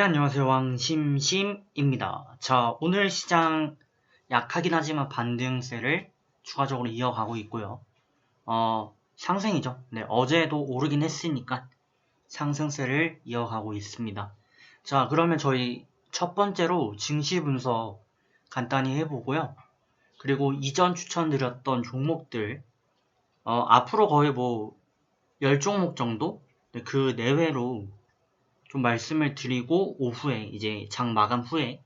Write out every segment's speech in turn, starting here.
안녕하세요. 왕심심입니다. 자, 오늘 시장 약하긴 하지만 반등세를 추가적으로 이어가고 있고요. 상승이죠. 네, 어제도 오르긴 했으니까 상승세를 이어가고 있습니다. 자, 그러면 저희 첫 번째로 증시 분석 간단히 해보고요. 그리고 이전 추천드렸던 종목들, 앞으로 거의 10종목 정도? 네, 그 내외로 좀 말씀을 드리고 오후에 이제 장 마감 후에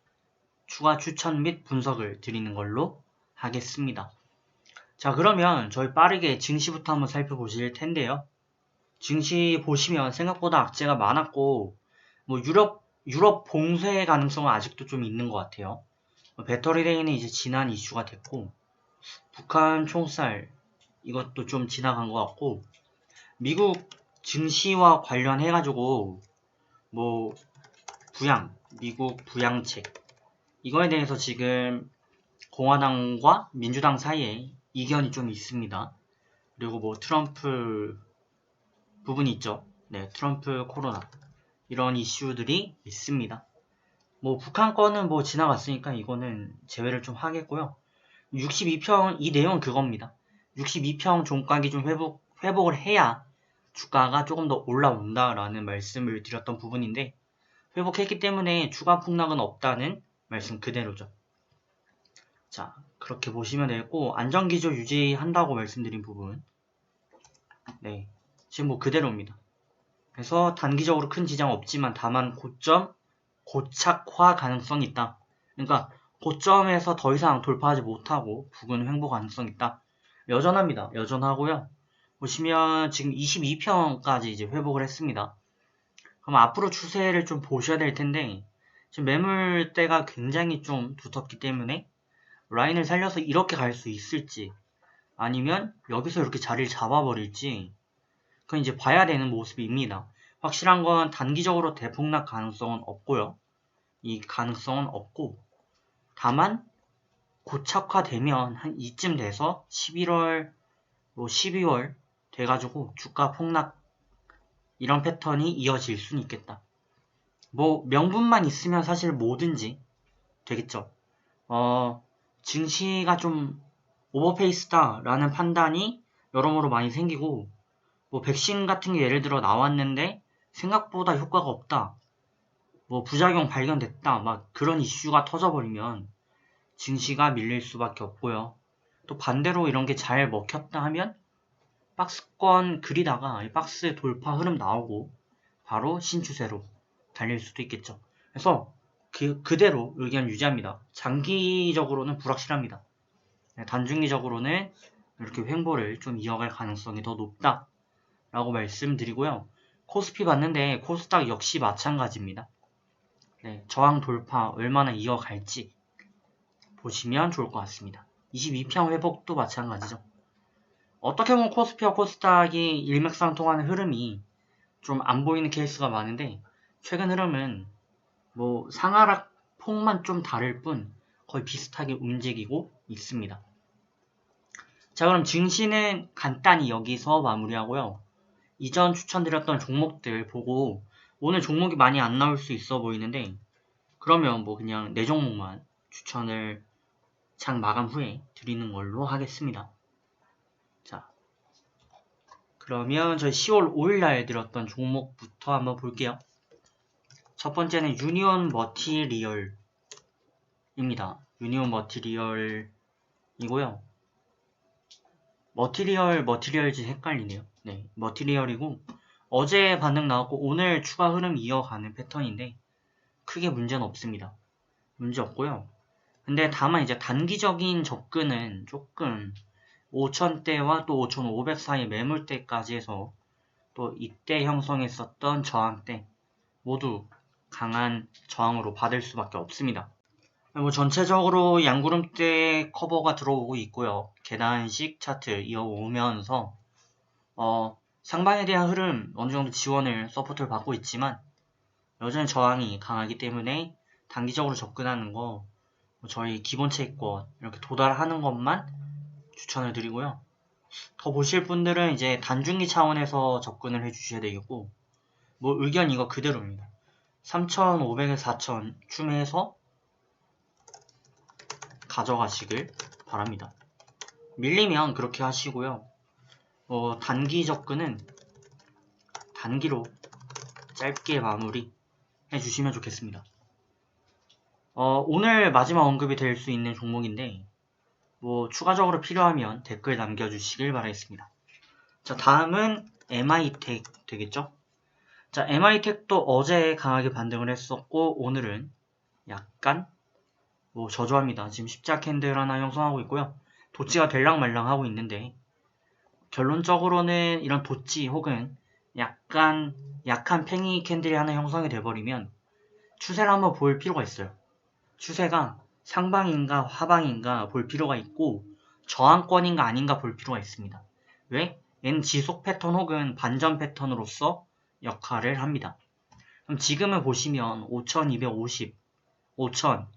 추가 추천 및 분석을 드리는 걸로 하겠습니다. 자, 그러면 저희 빠르게 증시부터 한번 살펴보실 텐데요. 증시 보시면 생각보다 악재가 많았고 유럽 봉쇄 가능성은 아직도 좀 있는 것 같아요. 배터리 레인은 이제 지난 이슈가 됐고 북한 총살 이것도 좀 지나간 것 같고 미국 증시와 관련해가지고 미국 부양책 이거에 대해서 지금 공화당과 민주당 사이에 이견이 좀 있습니다. 그리고 트럼프 부분이 있죠. 네, 트럼프 코로나 이런 이슈들이 있습니다. 북한 거는 지나갔으니까 이거는 제외를 좀 하겠고요. 62평 이 내용은 그겁니다. 62평 종가기 좀 회복을 해야 주가가 조금 더 올라온다라는 말씀을 드렸던 부분인데 회복했기 때문에 추가 폭락은 없다는 말씀 그대로죠. 자, 그렇게 보시면 되고 안정기조 유지한다고 말씀드린 부분 네, 지금 그대로입니다. 그래서 단기적으로 큰 지장 없지만 다만 고점 고착화 가능성이 있다. 그러니까 고점에서 더 이상 돌파하지 못하고 부근 횡보 가능성이 있다. 여전합니다. 여전하고요. 보시면 지금 22평까지 이제 회복을 했습니다. 그럼 앞으로 추세를 좀 보셔야 될 텐데 지금 매물대가 굉장히 좀 두텁기 때문에 라인을 살려서 이렇게 갈 수 있을지 아니면 여기서 이렇게 자리를 잡아버릴지 그건 이제 봐야 되는 모습입니다. 확실한 건 단기적으로 대폭락 가능성은 없고요. 이 가능성은 없고 다만 고착화되면 한 이쯤 돼서 11월 12월 돼가지고 주가 폭락 이런 패턴이 이어질 수는 있겠다. 명분만 있으면 사실 뭐든지 되겠죠. 증시가 좀 오버페이스다 라는 판단이 여러모로 많이 생기고 백신 같은 게 예를 들어 나왔는데 생각보다 효과가 없다. 부작용 발견됐다. 그런 이슈가 터져버리면 증시가 밀릴 수밖에 없고요. 또 반대로 이런 게 잘 먹혔다 하면 박스권 그리다가 박스 돌파 흐름 나오고 바로 신추세로 달릴 수도 있겠죠. 그래서 그대로 의견 유지합니다. 장기적으로는 불확실합니다. 단중기적으로는 이렇게 횡보를 좀 이어갈 가능성이 더 높다 라고 말씀드리고요. 코스피 봤는데 코스닥 역시 마찬가지입니다. 네, 저항 돌파 얼마나 이어갈지 보시면 좋을 것 같습니다. 22평 회복도 마찬가지죠. 어떻게 보면 코스피와 코스닥이 일맥상통하는 흐름이 좀 안 보이는 케이스가 많은데 최근 흐름은 상하락 폭만 좀 다를 뿐 거의 비슷하게 움직이고 있습니다. 자, 그럼 증시는 간단히 여기서 마무리하고요. 이전 추천드렸던 종목들 보고 오늘 종목이 많이 안 나올 수 있어 보이는데 그러면 그냥 4종목만 추천을 장 마감 후에 드리는 걸로 하겠습니다. 자, 그러면 저희 10월 5일날 들었던 종목부터 한번 볼게요. 첫 번째는 유니온 머티리얼입니다. 유니온 머티리얼이고요. 머티리얼즈 헷갈리네요. 네, 머티리얼이고 어제 반등 나왔고 오늘 추가 흐름 이어가는 패턴인데 크게 문제는 없습니다. 문제 없고요. 근데 다만 이제 단기적인 접근은 조금 5,000대와 또 5,500 사이 매물대까지 해서 또 이때 형성했었던 저항대 모두 강한 저항으로 받을 수밖에 없습니다. 전체적으로 양구름대 커버가 들어오고 있고요. 계단식 차트 이어오면서 상방에 대한 흐름 어느 정도 지원을 서포트를 받고 있지만 여전히 저항이 강하기 때문에 단기적으로 접근하는 거 저희 기본 채권 이렇게 도달하는 것만 추천을 드리고요. 더 보실 분들은 이제 단중기 차원에서 접근을 해주셔야 되겠고 의견 이거 그대로입니다. 3,500에 4,000 춤해서 가져가시길 바랍니다. 밀리면 그렇게 하시고요. 단기 접근은 단기로 짧게 마무리 해주시면 좋겠습니다. 오늘 마지막 언급이 될 수 있는 종목인데 추가적으로 필요하면 댓글 남겨주시길 바라겠습니다. 자, 다음은 MITech 되겠죠? 자, MITech도 어제 강하게 반등을 했었고 오늘은 약간 저조합니다. 지금 십자 캔들 하나 형성하고 있고요. 도치가 될랑말랑 하고 있는데 결론적으로는 이런 도치 혹은 약간 약한 팽이 캔들이 하나 형성이 돼버리면 추세를 한번 볼 필요가 있어요. 추세가 상방인가 하방인가 볼 필요가 있고 저항권인가 아닌가 볼 필요가 있습니다. 왜? 얘는 지속 패턴 혹은 반전 패턴으로서 역할을 합니다. 그럼 지금은 보시면 5250, 5000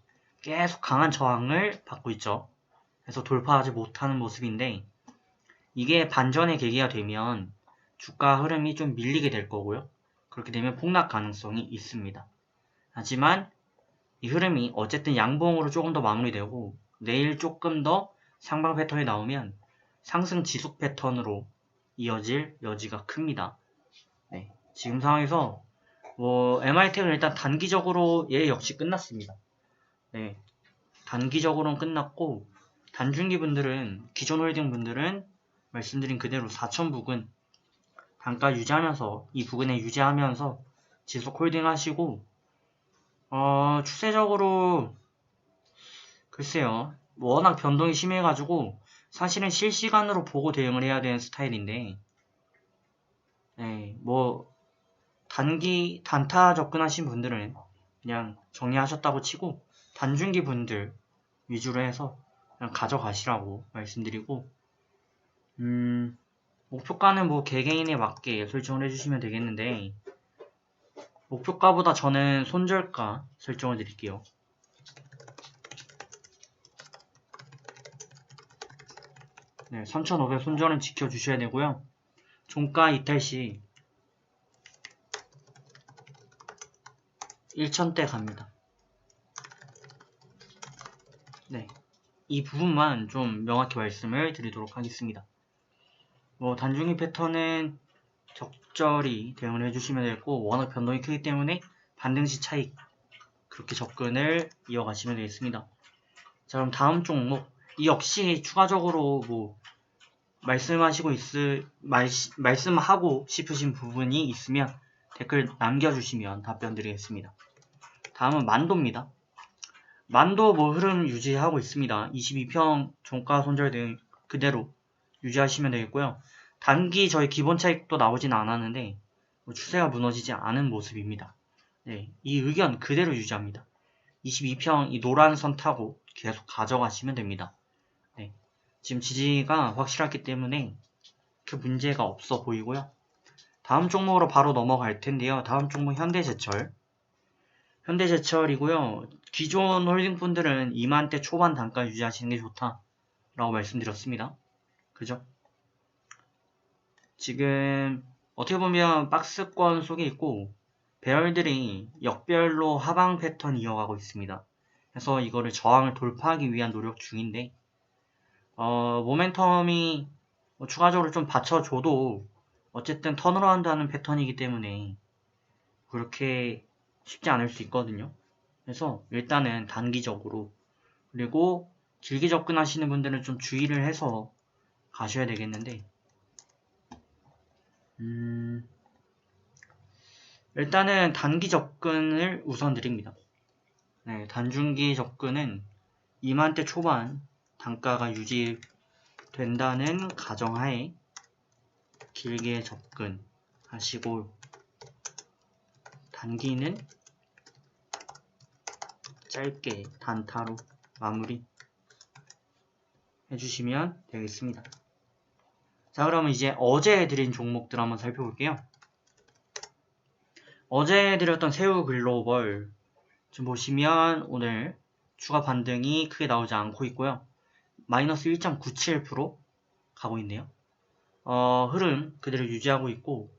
계속 강한 저항을 받고 있죠. 그래서 돌파하지 못하는 모습인데 이게 반전의 계기가 되면 주가 흐름이 좀 밀리게 될 거고요. 그렇게 되면 폭락 가능성이 있습니다. 하지만 이 흐름이 어쨌든 양봉으로 조금 더 마무리되고 내일 조금 더 상방 패턴이 나오면 상승 지속 패턴으로 이어질 여지가 큽니다. 네, 지금 상황에서 MITech은 일단 단기적으로 얘 역시 끝났습니다. 네, 단기적으로는 끝났고 단중기 분들은 기존 홀딩 분들은 말씀드린 그대로 4,000 부근 단가 유지하면서 이 부근에 유지하면서 지속 홀딩 하시고 추세적으로 글쎄요 워낙 변동이 심해가지고 사실은 실시간으로 보고 대응을 해야 되는 스타일인데 네, 단기 단타 접근하신 분들은 그냥 정리하셨다고 치고 단중기 분들 위주로 해서 그냥 가져가시라고 말씀드리고 목표가는 개개인에 맞게 설정을 해주시면 되겠는데 목표가보다 저는 손절가 설정을 드릴게요. 네, 3,500 손절은 지켜주셔야 되고요. 종가 이탈 시 1,000대 갑니다. 네, 이 부분만 좀 명확히 말씀을 드리도록 하겠습니다. 단중기 패턴은 적절히 대응을 해주시면 되겠고 워낙 변동이 크기 때문에 반등시 차익 그렇게 접근을 이어가시면 되겠습니다. 자, 그럼 다음 종목 이 역시 추가적으로 말씀하고 싶으신 부분이 있으면 댓글 남겨주시면 답변 드리겠습니다. 다음은 만도입니다. 만도 흐름 유지하고 있습니다. 22평 종가 손절 등 그대로 유지하시면 되겠고요. 단기 저희 기본 차익도 나오진 않았는데 추세가 무너지지 않은 모습입니다. 네, 이 의견 그대로 유지합니다. 22평 이 노란 선 타고 계속 가져가시면 됩니다. 네, 지금 지지가 확실하기 때문에 그 문제가 없어 보이고요. 다음 종목으로 바로 넘어갈 텐데요. 다음 종목 현대제철. 현대제철이고요. 기존 홀딩분들은 2만대 초반 단가 유지하시는 게 좋다라고 말씀드렸습니다. 그죠? 지금 어떻게 보면 박스권 속에 있고 배열들이 역별로 하방 패턴 이어가고 있습니다. 그래서 이거를 저항을 돌파하기 위한 노력 중인데 모멘텀이 추가적으로 좀 받쳐줘도 어쨌든 턴어라운드 하는 패턴이기 때문에 그렇게 쉽지 않을 수 있거든요. 그래서 일단은 단기적으로 그리고 길게 접근하시는 분들은 좀 주의를 해서 가셔야 되겠는데 일단은 단기 접근을 우선 드립니다. 네, 단중기 접근은 2만대 초반 단가가 유지된다는 가정하에 길게 접근하시고 단기는 짧게 단타로 마무리 해주시면 되겠습니다. 자, 그러면 이제 어제 드린 종목들 한번 살펴볼게요. 어제 드렸던 새우 글로벌 지금 보시면 오늘 추가 반등이 크게 나오지 않고 있고요. 마이너스 1.97% 가고 있네요. 흐름 그대로 유지하고 있고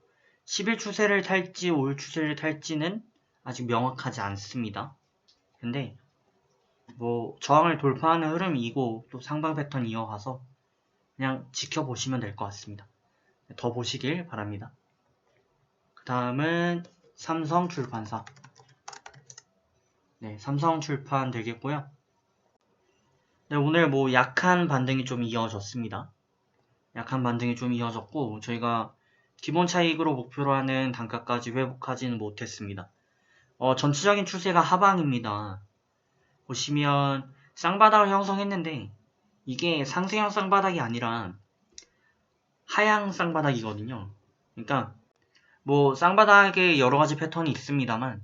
10일 추세를 탈지 5일 추세를 탈지는 아직 명확하지 않습니다. 근데 뭐 저항을 돌파하는 흐름이고 또 상방 패턴 이어가서 그냥 지켜보시면 될 것 같습니다. 더 보시길 바랍니다. 그 다음은 삼성출판사. 네, 삼성출판 되겠고요. 네, 오늘 뭐 약한 반등이 좀 이어졌습니다. 약한 반등이 좀 이어졌고 저희가 기본 차익으로 목표로 하는 단가까지 회복하지는 못했습니다. 전체적인 추세가 하방입니다. 보시면 쌍바닥을 형성했는데 이게 상승형 쌍바닥이 아니라 하향 쌍바닥이거든요. 그러니까 뭐 쌍바닥에 여러가지 패턴이 있습니다만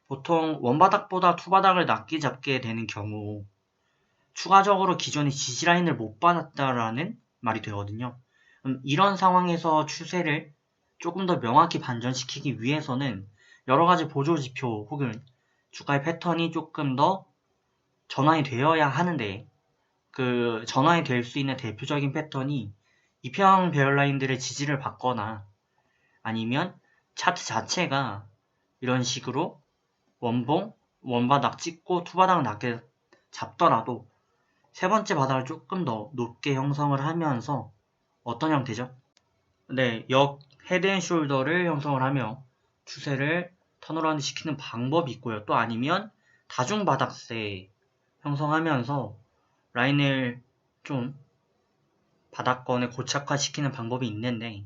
보통 원바닥보다 투바닥을 낮게 잡게 되는 경우 추가적으로 기존의 지지라인을 못 받았다라는 말이 되거든요. 이런 상황에서 추세를 조금 더 명확히 반전시키기 위해서는 여러가지 보조지표 혹은 주가의 패턴이 조금 더 전환이 되어야 하는데 그 전환이 될 수 있는 대표적인 패턴이 이평 배열라인들의 지지를 받거나 아니면 차트 자체가 이런 식으로 원봉, 원바닥 찍고 투바닥을 낮게 잡더라도 세 번째 바닥을 조금 더 높게 형성을 하면서 어떤 형태죠? 네, 역 헤드앤숄더를 형성을 하며 추세를 턴어라운드 시키는 방법이 있고요. 또 아니면 다중바닥세 형성하면서 라인을 좀 바닥권에 고착화시키는 방법이 있는데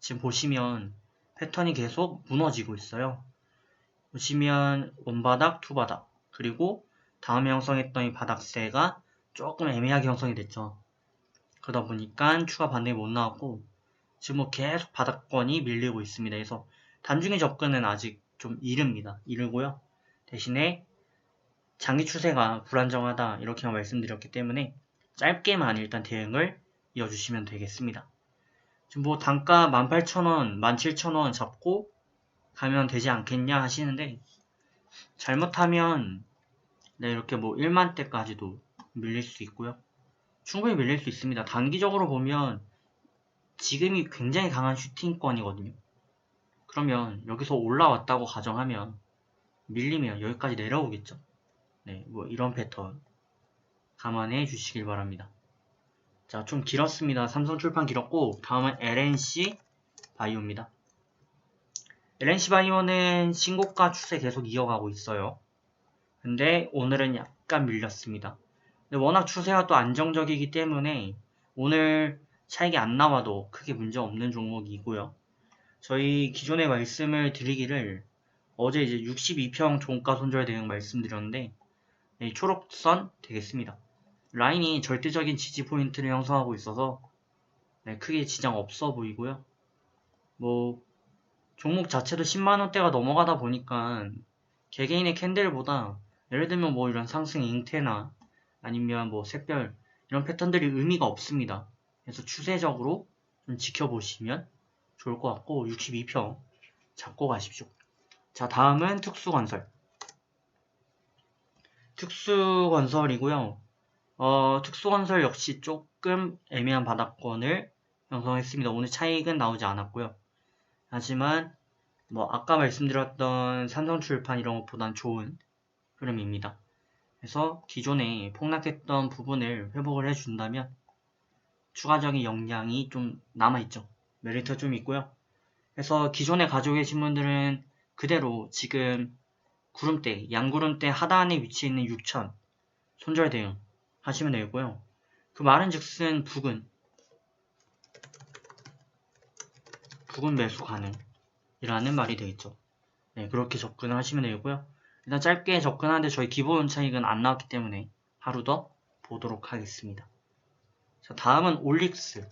지금 보시면 패턴이 계속 무너지고 있어요. 보시면 원바닥, 투바닥 그리고 다음에 형성했던 이 바닥세가 조금 애매하게 형성이 됐죠. 그러다 보니까 추가 반등이 못 나왔고 지금 뭐 계속 바닥권이 밀리고 있습니다. 그래서 단중에 접근은 아직 좀 이르고요. 대신에 장기 추세가 불안정하다 이렇게 말씀드렸기 때문에 짧게만 일단 대응을 이어주시면 되겠습니다. 지금 뭐 단가 18,000원, 17,000원 잡고 가면 되지 않겠냐 하시는데 잘못하면 네, 이렇게 뭐 1만대까지도 밀릴 수 있고요. 충분히 밀릴 수 있습니다. 단기적으로 보면 지금이 굉장히 강한 슈팅권이거든요. 그러면 여기서 올라왔다고 가정하면 밀리면 여기까지 내려오겠죠. 네, 뭐 이런 패턴 감안해 주시길 바랍니다. 자, 좀 길었습니다. 삼성출판 길었고 다음은 LNC 바이오입니다. LNC 바이오는 신고가 추세 계속 이어가고 있어요. 근데 오늘은 약간 밀렸습니다. 근데 워낙 추세가 또 안정적이기 때문에 오늘 차익이 안 나와도 크게 문제 없는 종목이고요. 저희 기존에 말씀을 드리기를 어제 이제 62평 종가 손절 대응 말씀드렸는데 네, 초록선 되겠습니다. 라인이 절대적인 지지 포인트를 형성하고 있어서 네, 크게 지장 없어 보이고요. 뭐 종목 자체도 10만원대가 넘어가다 보니까 개개인의 캔들보다 예를 들면 뭐 이런 상승 잉태나 아니면 뭐 샛별 이런 패턴들이 의미가 없습니다. 그래서 추세적으로 좀 지켜보시면 좋을 것 같고 62평 잡고 가십시오. 자, 다음은 특수건설. 특수건설이고요. 특수건설 역시 조금 애매한 바닥권을 형성했습니다. 오늘 차익은 나오지 않았고요. 하지만 뭐 아까 말씀드렸던 삼성출판 이런 것보단 좋은 흐름입니다. 그래서 기존에 폭락했던 부분을 회복을 해준다면 추가적인 역량이 좀 남아있죠. 메리트가 좀 있고요. 그래서 기존에 가지고 계신 분들은 그대로 지금 구름대, 양구름대 하단에 위치해 있는 6천 손절 대응 하시면 되고요. 그 말은 즉슨 북은 매수 가능이라는 말이 되겠죠. 네, 그렇게 접근을 하시면 되고요. 일단 짧게 접근하는데 저희 기본 차익은 안 나왔기 때문에 하루 더 보도록 하겠습니다. 자, 다음은 올릭스.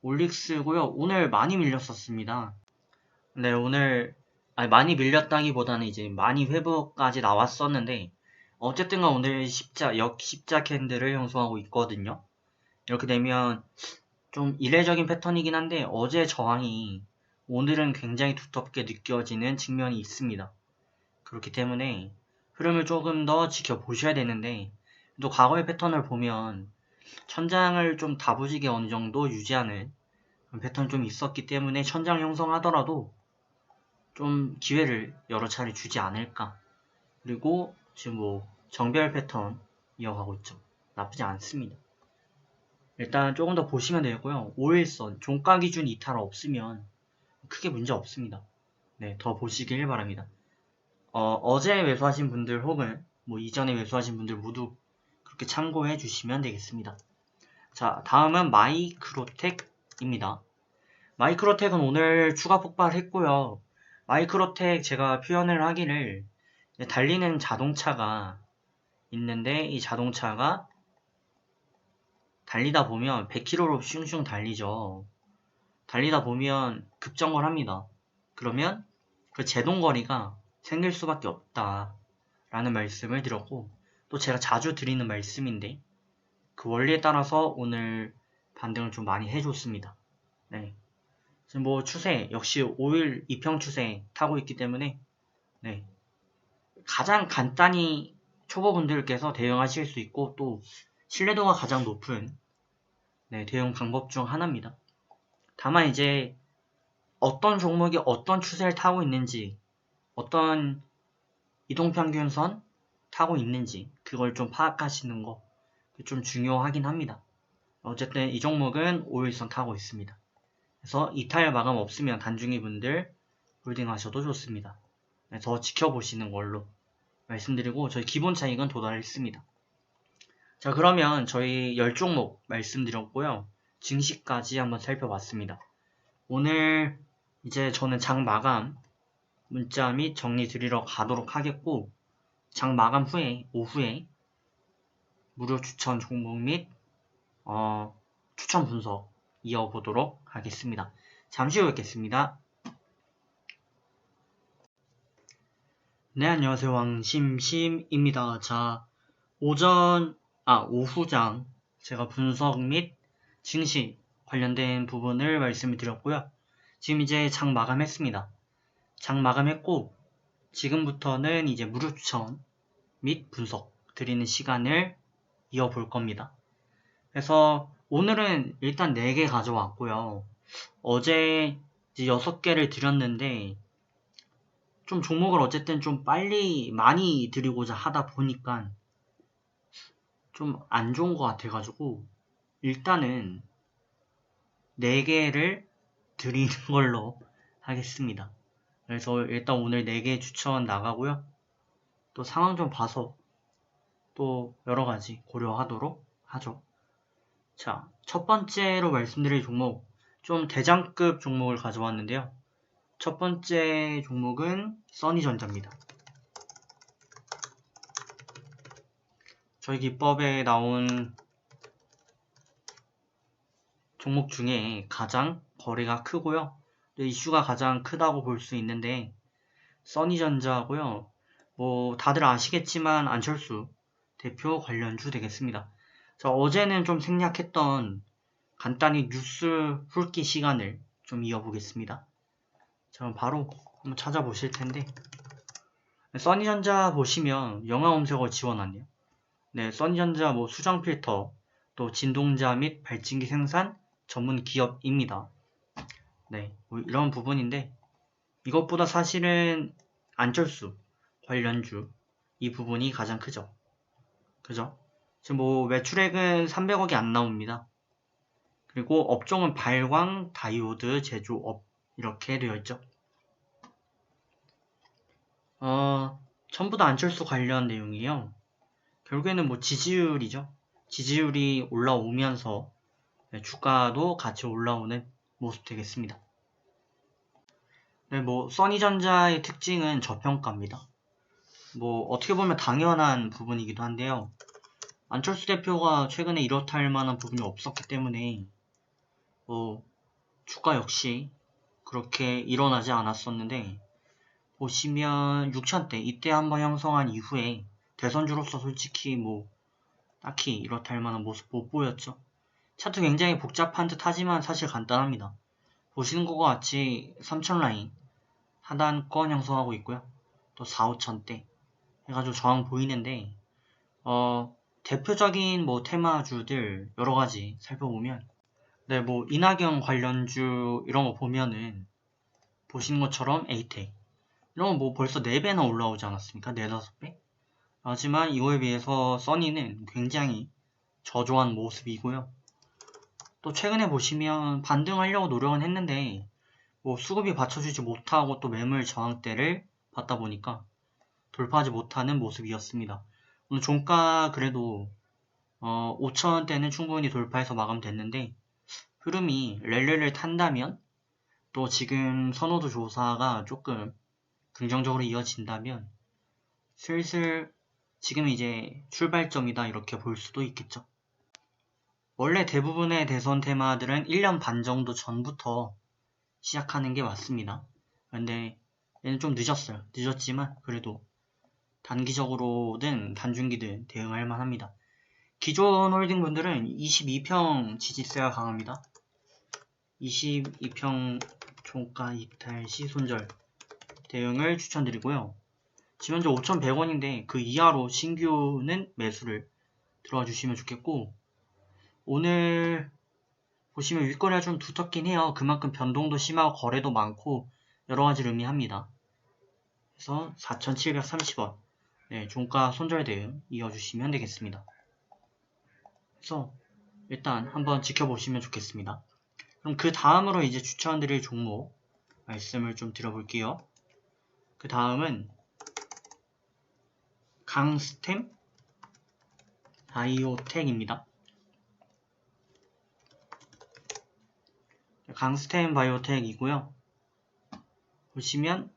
올릭스고요. 오늘 많이 밀렸었습니다. 네, 오늘 많이 밀렸다기보다는 이제 많이 회복까지 나왔었는데 어쨌든 오늘 역십자 캔들을 형성하고 있거든요. 이렇게 되면 좀 이례적인 패턴이긴 한데 어제 저항이 오늘은 굉장히 두텁게 느껴지는 측면이 있습니다. 그렇기 때문에 흐름을 조금 더 지켜보셔야 되는데 또 과거의 패턴을 보면 천장을 좀 다부지게 어느 정도 유지하는 그런 패턴이 좀 있었기 때문에 천장 형성하더라도 좀 기회를 여러 차례 주지 않을까. 그리고 지금 뭐 정배열 패턴 이어가고 있죠. 나쁘지 않습니다. 일단 조금 더 보시면 되고요. 5일선 종가 기준 이탈 없으면 크게 문제 없습니다. 네, 더 보시길 바랍니다. 어제 매수하신 분들 혹은 뭐 이전에 매수하신 분들 모두 그렇게 참고해 주시면 되겠습니다. 자, 다음은 마이크로텍입니다. 마이크로텍은 오늘 추가 폭발했고요. 마이크로텍 제가 표현을 하기를 달리는 자동차가 있는데 이 자동차가 달리다 보면 100km로 슝슝 달리죠. 달리다 보면 급정거를 합니다. 그러면 그 제동거리가 생길 수밖에 없다 라는 말씀을 드렸고, 또 제가 자주 드리는 말씀인데 그 원리에 따라서 오늘 반등을 좀 많이 해줬습니다. 네. 지금 뭐 추세 역시 5일 이평 추세 타고 있기 때문에 네. 가장 간단히 초보분들께서 대응하실 수 있고 또 신뢰도가 가장 높은 네, 대응 방법 중 하나입니다. 다만 이제 어떤 종목이 어떤 추세를 타고 있는지, 어떤 이동평균선 타고 있는지 그걸 좀 파악하시는 거 좀 중요하긴 합니다. 어쨌든 이 종목은 5일선 타고 있습니다. 그래서 이탈 마감 없으면 단중이 분들 홀딩 하셔도 좋습니다. 네, 더 지켜보시는 걸로 말씀드리고 저희 기본 차익은 도달했습니다. 자, 그러면 저희 10종목 말씀드렸고요. 증시까지 한번 살펴봤습니다. 오늘 이제 저는 장 마감 문자 및 정리 드리러 가도록 하겠고, 장 마감 후에 오후에 무료 추천 종목 및 추천 분석 이어보도록 하겠습니다. 잠시 후 뵙겠습니다. 네, 안녕하세요. 왕심심입니다. 자, 오후장 제가 분석 및 증시 관련된 부분을 말씀을 드렸고요. 지금 이제 장 마감했습니다. 장 마감했고 지금부터는 이제 무료 추천 및 분석 드리는 시간을 이어볼 겁니다. 그래서 오늘은 일단 4개 가져왔고요. 어제 이제 6개를 드렸는데 좀 종목을 어쨌든 좀 빨리 많이 드리고자 하다 보니까 좀 안 좋은 것 같아가지고 일단은 4개를 드리는 걸로 하겠습니다. 그래서 일단 오늘 4개 추천 나가고요. 또 상황 좀 봐서 또 여러가지 고려하도록 하죠. 자, 첫 번째로 말씀드릴 종목, 좀 대장급 종목을 가져왔는데요. 첫 번째 종목은 써니전자입니다. 저희 기법에 나온 종목 중에 가장 거래가 크고요. 이슈가 가장 크다고 볼 수 있는데 써니전자고요. 뭐 다들 아시겠지만 안철수 대표 관련주 되겠습니다. 자, 어제는 좀 생략했던 간단히 뉴스 훑기 시간을 좀 이어보겠습니다. 자, 바로 한번 찾아보실 텐데 써니전자 보시면 영화 검색어 지원하네요. 네, 써니전자 뭐 수정 필터, 또 진동자 및 발진기 생산 전문 기업입니다. 네, 뭐 이런 부분인데 이것보다 사실은 안철수 관련주 이 부분이 가장 크죠. 그죠? 지금 뭐 매출액은 300억이 안 나옵니다. 그리고 업종은 발광, 다이오드, 제조업 이렇게 되어 있죠. 전부 다 안철수 관련 내용이에요. 결국에는 뭐 지지율이죠. 지지율이 올라오면서 주가도 같이 올라오는 모습 되겠습니다. 네, 뭐 써니전자의 특징은 저평가입니다. 뭐 어떻게 보면 당연한 부분이기도 한데요. 안철수 대표가 최근에 이렇다 할 만한 부분이 없었기 때문에 주가 역시 그렇게 일어나지 않았었는데 보시면 6천대 이때 한번 형성한 이후에 대선주로서 솔직히 뭐 딱히 이렇다 할 만한 모습 못 보였죠. 차트 굉장히 복잡한 듯 하지만 사실 간단합니다. 보시는 것과 같이 3천 라인 하단권 형성하고 있고요. 또 4, 5천대 해가지고 저항 보이는데 대표적인 뭐 테마주들 여러가지 살펴보면 네, 뭐 이낙연 관련주 이런 거 보면은 보시는 것처럼 에이텍 이러면 뭐 벌써 4배나 올라오지 않았습니까? 4, 5배? 하지만 이거에 비해서 써니는 굉장히 저조한 모습이고요. 또 최근에 보시면 반등하려고 노력은 했는데 뭐 수급이 받쳐주지 못하고 또 매물 저항대를 받다 보니까 돌파하지 못하는 모습이었습니다. 오늘 종가 그래도 5,000원대는 충분히 돌파해서 마감됐는데 흐름이 랠리를 탄다면 또 지금 선호도 조사가 조금 긍정적으로 이어진다면 슬슬 지금 이제 출발점이다 이렇게 볼 수도 있겠죠. 원래 대부분의 대선 테마들은 1년 반 정도 전부터 시작하는 게 맞습니다. 근데 얘는 좀 늦었어요. 늦었지만 그래도 단기적으로든 단중기든 대응할 만합니다. 기존 홀딩 분들은 22평 지지세가 강합니다. 22평 종가 이탈 시 손절 대응을 추천드리고요. 지금 현재 5,100원인데 그 이하로 신규는 매수를 들어와 주시면 좋겠고, 오늘 보시면 윗거래가 좀 두텁긴 해요. 그만큼 변동도 심하고 거래도 많고 여러가지를 의미합니다. 그래서 4,730원 종가 손절 대응 이어주시면 되겠습니다. 그래서 일단 한번 지켜보시면 좋겠습니다. 그럼 그 다음으로 이제 추천드릴 종목 말씀을 좀 드려볼게요. 그 다음은 강스템 바이오텍입니다. 강스템 바이오텍이고요. 보시면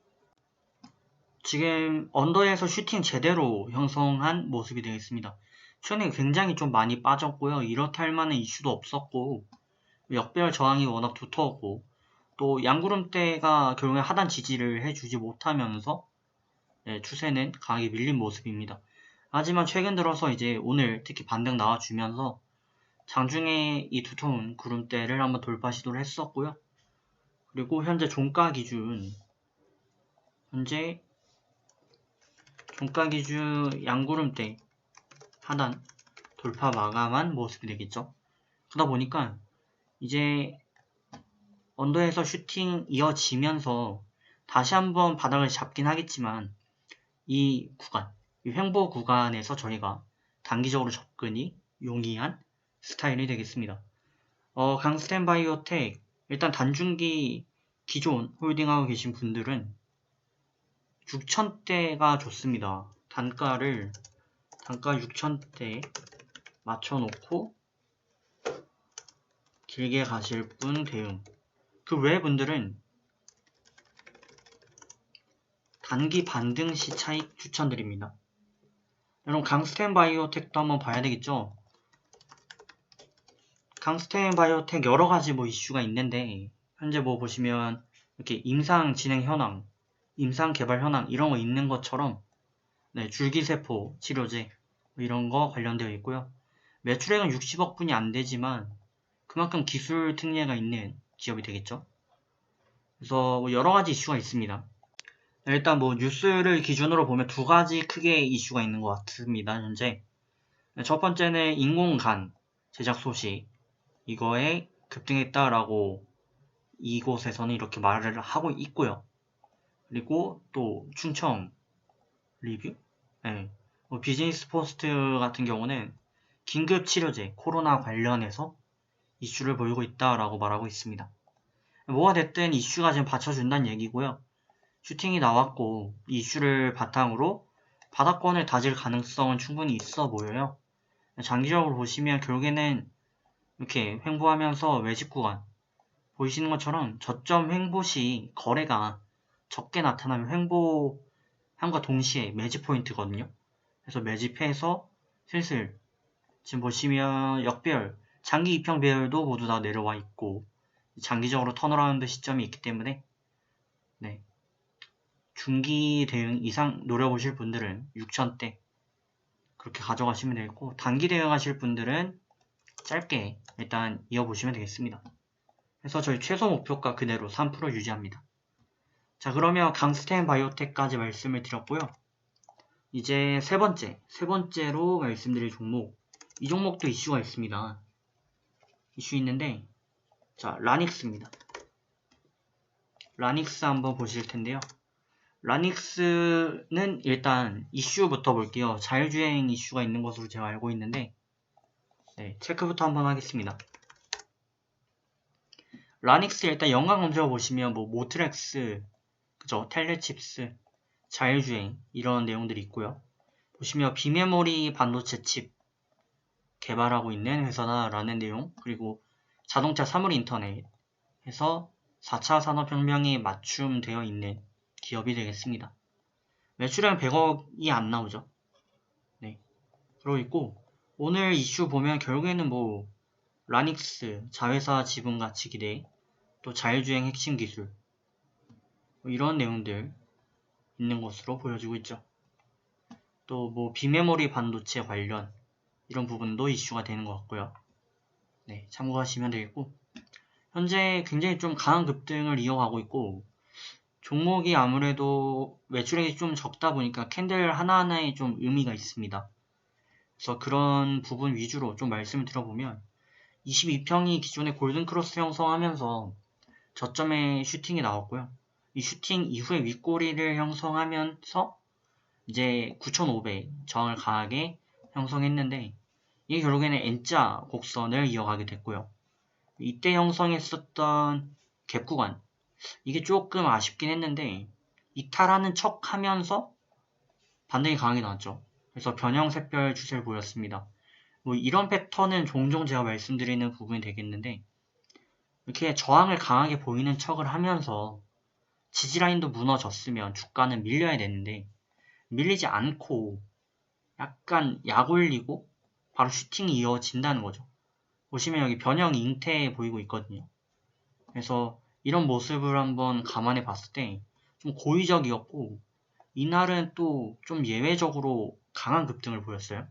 지금 언더에서 슈팅 제대로 형성한 모습이 되겠습니다. 최근에 굉장히 좀 많이 빠졌고요. 이렇게 할 만한 이슈도 없었고 역배열 저항이 워낙 두터웠고 또 양구름대가 결국에 하단 지지를 해주지 못하면서 추세는 강하게 밀린 모습입니다. 하지만 최근 들어서 이제 오늘 특히 반등 나와주면서 장중에 이 두터운 구름대를 한번 돌파 시도를 했었고요. 그리고 현재 종가 기준 양구름대 하단 돌파 마감한 모습이 되겠죠. 그러다 보니까 이제 언더에서 슈팅 이어지면서 다시 한번 바닥을 잡긴 하겠지만 이 횡보 구간에서 저희가 단기적으로 접근이 용이한 스타일이 되겠습니다. 강스템 바이오텍 일단 단중기 기존 홀딩하고 계신 분들은 6,000대가 좋습니다. 단가 6,000대 맞춰놓고 길게 가실 분 대응. 그 외 분들은 단기 반등 시 차익 추천드립니다. 여러분 강스템 바이오텍도 한번 봐야 되겠죠? 강스템 바이오텍 여러가지 이슈가 있는데 현재 보시면 이렇게 임상 진행 현황, 임상 개발 현황 이런 거 있는 것처럼 줄기세포 치료제 이런 거 관련되어 있고요. 매출액은 60억 분이 안 되지만 그만큼 기술 특례가 있는 기업이 되겠죠. 그래서 여러 가지 이슈가 있습니다. 일단 뉴스를 기준으로 보면 두 가지 크게 이슈가 있는 것 같습니다. 현재 첫 번째는 인공간 제작 소식 이거에 급등했다라고 이곳에서는 이렇게 말을 하고 있고요. 그리고 또 충청 리뷰 비즈니스 포스트 같은 경우는 긴급 치료제 코로나 관련해서 이슈를 보이고 있다라고 말하고 있습니다. 뭐가 됐든 이슈가 지금 받쳐준다는 얘기고요. 슈팅이 나왔고 이 이슈를 바탕으로 바닥권을 다질 가능성은 충분히 있어 보여요. 장기적으로 보시면 결국에는 이렇게 횡보하면서 매집 구간 보이시는 것처럼 저점 횡보 시 거래가 적게 나타나면 횡보함과 동시에 매집 포인트거든요. 그래서 매집해서 슬슬 지금 보시면 역배열, 장기 입형 배열도 모두 다 내려와 있고 장기적으로 턴어라운드 시점이 있기 때문에 중기 대응 이상 노려보실 분들은 6,000대 그렇게 가져가시면 되겠고 단기 대응하실 분들은 짧게 일단 이어보시면 되겠습니다. 그래서 저희 최소 목표가 그대로 3% 유지합니다. 자 그러면 강스템 바이오텍까지 말씀을 드렸고요. 이제 세 번째로 말씀드릴 종목 이 종목도 이슈가 있습니다. 이슈 있는데 자 라닉스입니다. 라닉스 한번 보실 텐데요. 라닉스는 일단 이슈부터 볼게요. 자율주행 이슈가 있는 것으로 제가 알고 있는데, 네, 체크부터 한번 하겠습니다. 라닉스 일단 연관 검색어 보시면 뭐 모트렉스, 그죠? 텔레칩스, 자율주행 이런 내용들이 있고요. 보시면 비메모리 반도체 칩 개발하고 있는 회사다라는 내용, 그리고 자동차 사물 인터넷 해서 4차 산업혁명에 맞춤되어 있는 기업이 되겠습니다. 매출은 100억이 안 나오죠. 네. 그러고 있고, 오늘 이슈 보면 결국에는 뭐, 라닉스, 자회사 지분 가치 기대, 또 자율주행 핵심 기술, 뭐 이런 내용들 있는 것으로 보여지고 있죠. 또 뭐, 비메모리 반도체 관련, 이런 부분도 이슈가 되는 것 같고요. 네, 참고하시면 되겠고, 현재 굉장히 좀 강한 급등을 이어가고 있고, 종목이 아무래도 매출액이 좀 적다 보니까 캔들 하나하나에 좀 의미가 있습니다. 그래서 그런 부분 위주로 좀 말씀을 드려보면 22평이 기존의 골든크로스 형성하면서 저점에 슈팅이 나왔고요. 이 슈팅 이후에 윗꼬리를 형성하면서 이제 9,500 저항을 강하게 형성했는데 이게 결국에는 N자 곡선을 이어가게 됐고요. 이때 형성했었던 갭 구간 이게 조금 아쉽긴 했는데 이탈하는 척 하면서 반등이 강하게 나왔죠. 그래서 변형색별 추세를 보였습니다. 뭐 이런 패턴은 종종 제가 말씀드리는 부분이 되겠는데 이렇게 저항을 강하게 보이는 척을 하면서 지지라인도 무너졌으면 주가는 밀려야 되는데 밀리지 않고 약간 약 올리고 바로 슈팅이 이어진다는 거죠. 보시면 여기 변형 잉태 보이고 있거든요. 그래서 이런 모습을 한번 감안해 봤을 때 좀 고의적이었고 이날은 또 좀 예외적으로 강한 급등을 보였어요.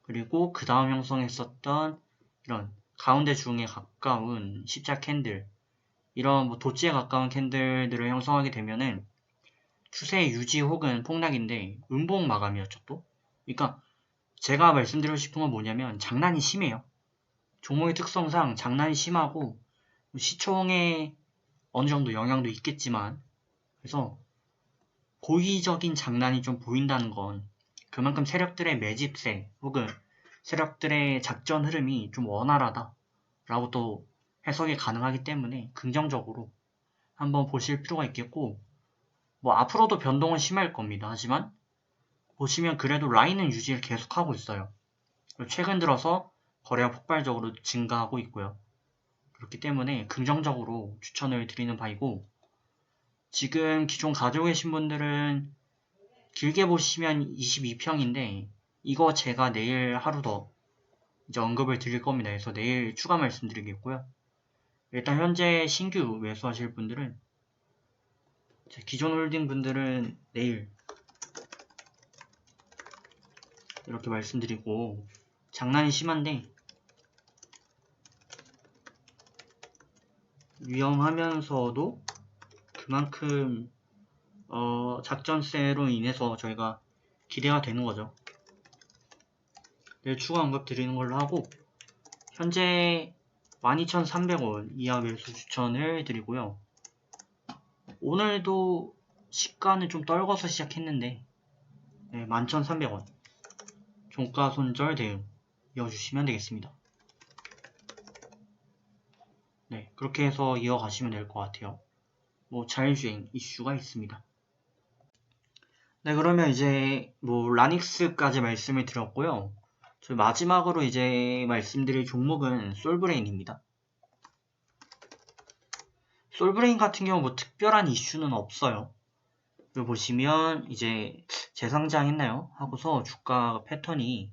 그리고 그 다음 형성했었던 이런 가운데 중에 가까운 십자 캔들 이런 뭐 도치에 가까운 캔들들을 형성하게 되면은 추세 유지 혹은 폭락인데 음봉 마감이었죠 또. 그러니까 제가 말씀드리고 싶은 건 뭐냐면 장난이 심해요. 종목의 특성상 장난이 심하고 시총에 어느 정도 영향도 있겠지만 그래서 고의적인 장난이 좀 보인다는 건 그만큼 세력들의 매집세 혹은 세력들의 작전 흐름이 좀 원활하다 라고 또 해석이 가능하기 때문에 긍정적으로 한번 보실 필요가 있겠고 뭐 앞으로도 변동은 심할 겁니다. 하지만 보시면 그래도 라인은 유지를 계속하고 있어요. 최근 들어서 거래가 폭발적으로 증가하고 있고요. 그렇기 때문에 긍정적으로 추천을 드리는 바이고 지금 기존 가지고 계신 분들은 길게 보시면 22평인데 이거 제가 내일 하루 더 이제 언급을 드릴 겁니다. 그래서 내일 추가 말씀드리겠고요. 일단 현재 신규 매수하실 분들은 기존 홀딩 분들은 내일 이렇게 말씀드리고 장난이 심한데 위험하면서도 그만큼 작전세로 인해서 저희가 기대가 되는 거죠. 내일 추가 언급 드리는 걸로 하고 현재 12,300원 이하 매수 추천을 드리고요. 오늘도 시가는 좀 떨궈서 시작했는데 11,300원 종가 손절 대응 이어주시면 되겠습니다. 네, 그렇게 해서 이어가시면 될 것 같아요. 뭐 자율주행 이슈가 있습니다. 네, 그러면 이제 뭐 라닉스까지 말씀을 드렸고요. 저희 마지막으로 이제 말씀드릴 종목은 솔브레인입니다. 솔브레인 같은 경우 뭐 특별한 이슈는 없어요. 여기 보시면 이제 재상장했나요? 하고서 주가 패턴이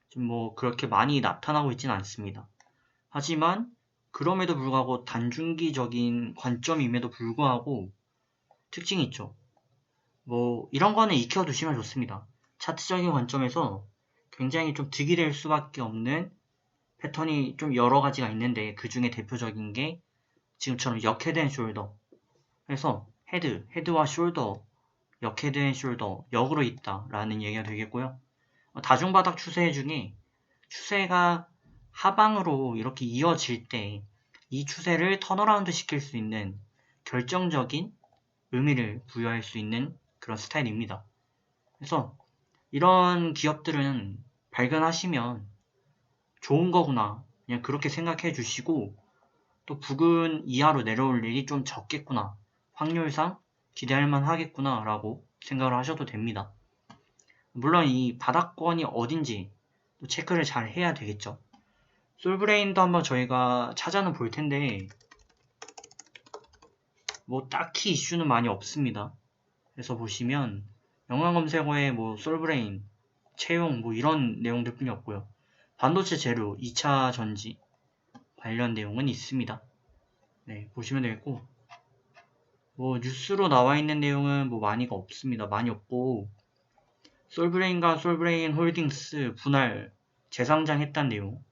좀 뭐 그렇게 많이 나타나고 있지는 않습니다. 하지만 그럼에도 불구하고 단중기적인 관점임에도 불구하고 특징이 있죠. 뭐 이런 거는 익혀두시면 좋습니다. 차트적인 관점에서 굉장히 좀 득이 될 수밖에 없는 패턴이 좀 여러 가지가 있는데 그 중에 대표적인 게 지금처럼 역헤드 앤 숄더 그래서 헤드와 숄더 역헤드 앤 숄더 역으로 있다 라는 얘기가 되겠고요. 다중바닥 추세 중에 추세가 하방으로 이렇게 이어질 때 이 추세를 턴어라운드 시킬 수 있는 결정적인 의미를 부여할 수 있는 그런 스타일입니다. 그래서 이런 기업들은 발견하시면 좋은 거구나, 그냥 그렇게 생각해 주시고, 또 북은 이하로 내려올 일이 좀 적겠구나, 확률상 기대할 만 하겠구나 라고 생각을 하셔도 됩니다. 물론 이 바닥권이 어딘지 또 체크를 잘 해야 되겠죠. 솔브레인도 한번 저희가 찾아는 볼 텐데 뭐 딱히 이슈는 많이 없습니다. 그래서 보시면 영상 검색어에 뭐 솔브레인, 채용 뭐 이런 내용들 뿐이 없고요. 반도체 재료, 2차 전지 관련 내용은 있습니다. 네, 보시면 되겠고, 뭐 뉴스로 나와 있는 내용은 뭐 많이가 없습니다. 많이 없고, 솔브레인과 솔브레인 홀딩스 분할 재상장했다는 내용,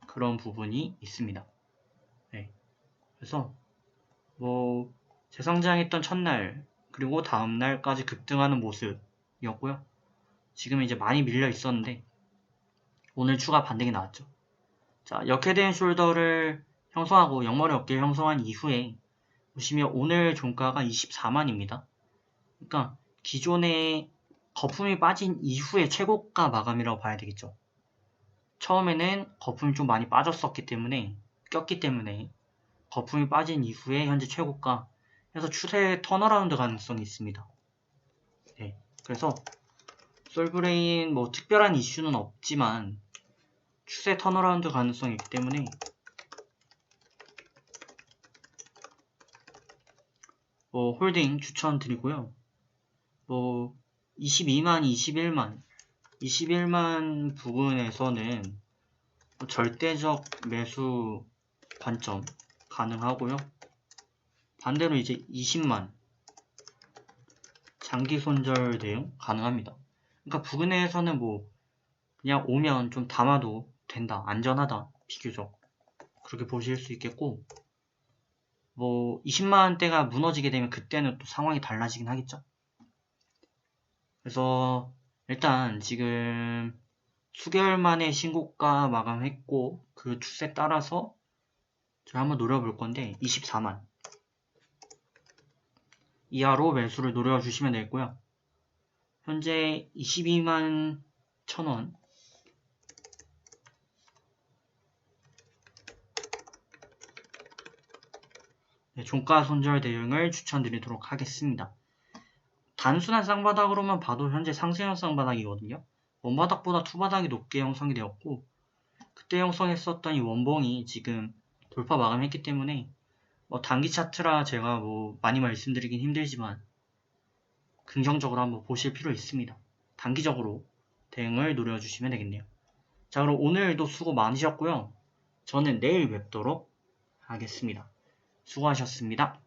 그런 부분이 있습니다. 네, 그래서 뭐 재상장했던 첫날 그리고 다음날까지 급등하는 모습이었고요. 지금 이제 많이 밀려 있었는데 오늘 추가 반등이 나왔죠. 자, 역헤드앤 숄더를 형성하고 역머리 어깨를 형성한 이후에 보시면 오늘 종가가 24만입니다. 그러니까 기존에 거품이 빠진 이후에 최고가 마감이라고 봐야 되겠죠. 처음에는 거품이 좀 많이 빠졌었기 때문에, 꼈기 때문에 거품이 빠진 이후에 현재 최고가 해서 추세 턴어라운드 가능성이 있습니다. 네, 그래서 솔브레인 뭐 특별한 이슈는 없지만 추세 턴어라운드 가능성이 있기 때문에 뭐 홀딩 추천드리고요. 뭐 22만, 21만 부근에서는 뭐 절대적 매수 관점 가능하고요. 반대로 이제 20만 장기 손절 대응 가능합니다. 그러니까 부근에서는 뭐 그냥 오면 좀 담아도 된다, 안전하다, 비교적 그렇게 보실 수 있겠고, 뭐 20만원대가 무너지게 되면 그때는 또 상황이 달라지긴 하겠죠. 그래서 일단 지금 수개월 만에 신고가 마감했고 그 추세 따라서 저희 한번 노려볼 건데 24만 이하로 매수를 노려주시면 되겠고요. 현재 22만 1,000원, 네, 종가 손절 대응을 추천드리도록 하겠습니다. 단순한 쌍바닥으로만 봐도 현재 상승형 쌍바닥이거든요. 원바닥보다 투바닥이 높게 형성이 되었고, 그때 형성했었던 이 원봉이 지금 돌파 마감했기 때문에 뭐 단기 차트라 제가 뭐 많이 말씀드리긴 힘들지만 긍정적으로 한번 보실 필요 있습니다. 단기적으로 대응을 노려주시면 되겠네요. 자, 그럼 오늘도 수고 많으셨고요. 저는 내일 뵙도록 하겠습니다. 수고하셨습니다.